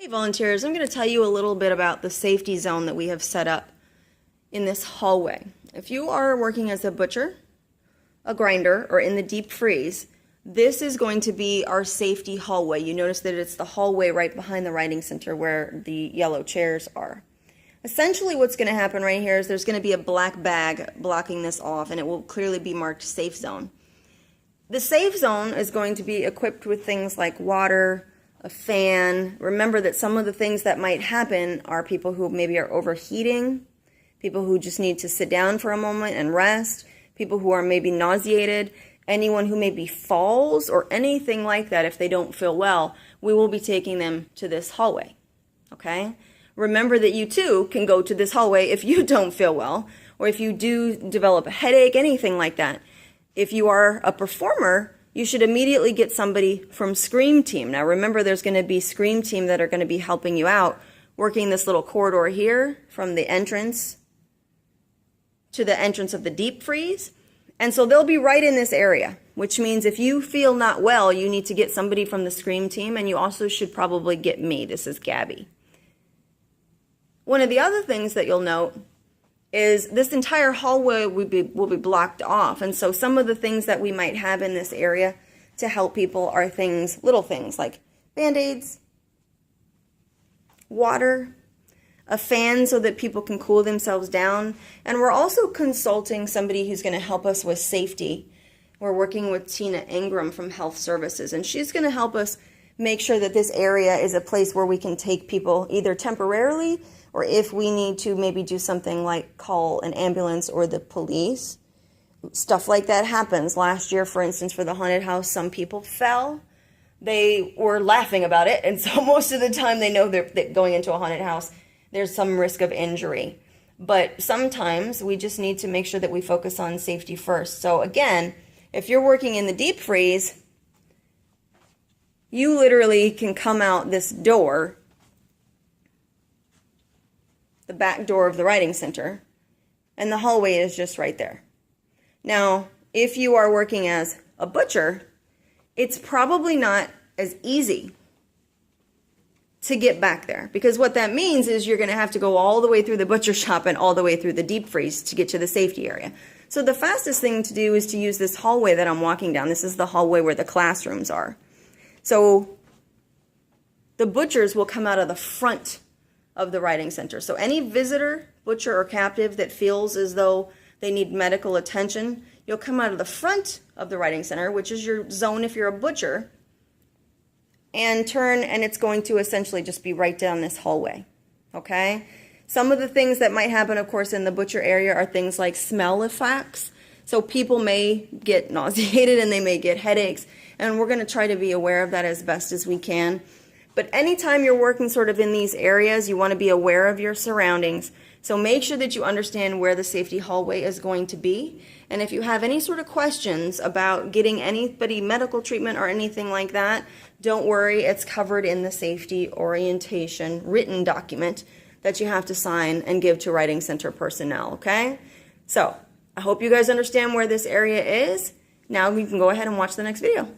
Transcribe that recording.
Hey volunteers, I'm going to tell you a little bit about the safety zone that we have set up in this hallway. If you are working as a butcher, a grinder, or in the deep freeze, this is going to be our safety hallway. You notice that it's the hallway right behind the writing center where the yellow chairs are. Essentially what's going to happen right here is there's going to be a black bag blocking this off, and it will clearly be marked safe zone. The safe zone is going to be equipped with things like water, a fan. Remember that some of the things that might happen are people who maybe are overheating, people who just need to sit down for a moment and rest, people who are maybe nauseated, anyone who maybe falls or anything like that. If they don't feel well, we will be taking them to this hallway. Okay? Remember that you too can go to this hallway if you don't feel well, or if you do develop a headache, anything like that. If you are a performer, you should immediately get somebody from Scream Team. Now remember, there's going to be Scream Team that are going to be helping you out, working this little corridor here from the entrance to the entrance of the deep freeze. And so they'll be right in this area, which means if you feel not well, you need to get somebody from the Scream Team, and you also should probably get me. This is Gabby. One of the other things that you'll note is this entire hallway will be blocked off. And so some of the things that we might have in this area to help people are things, little things like Band-Aids, water, a fan so that people can cool themselves down. And we're also consulting somebody who's going to help us with safety. We're working with Tina Ingram from Health Services, and she's going to help us make sure that this area is a place where we can take people either temporarily, or if we need to maybe do something like call an ambulance or the police. Stuff like that happens. Last year, for instance, for the haunted house, some people fell. They were laughing about it, and so most of the time they know that going into a haunted house, there's some risk of injury. But sometimes we just need to make sure that we focus on safety first. So again, if you're working in the deep freeze, you literally can come out this door, the back door of the writing center, and the hallway is just right there. Now, if you are working as a butcher, it's probably not as easy to get back there, because what that means is you're going to have to go all the way through the butcher shop and all the way through the deep freeze to get to the safety area. So the fastest thing to do is to use this hallway that I'm walking down. This is the hallway where the classrooms are. So the butchers will come out of the front of the writing center. So any visitor, butcher, or captive that feels as though they need medical attention, you'll come out of the front of the writing center, which is your zone if you're a butcher, and turn, and it's going to essentially just be right down this hallway. Okay? Some of the things that might happen, of course, in the butcher area are things like smell effects. So people may get nauseated and they may get headaches, and we're going to try to be aware of that as best as we can. But anytime you're working sort of in these areas, you want to be aware of your surroundings. So make sure that you understand where the safety hallway is going to be. And if you have any sort of questions about getting anybody medical treatment or anything like that, don't worry, it's covered in the safety orientation written document that you have to sign and give to Writing Center personnel, okay? So I hope you guys understand where this area is. Now you can go ahead and watch the next video.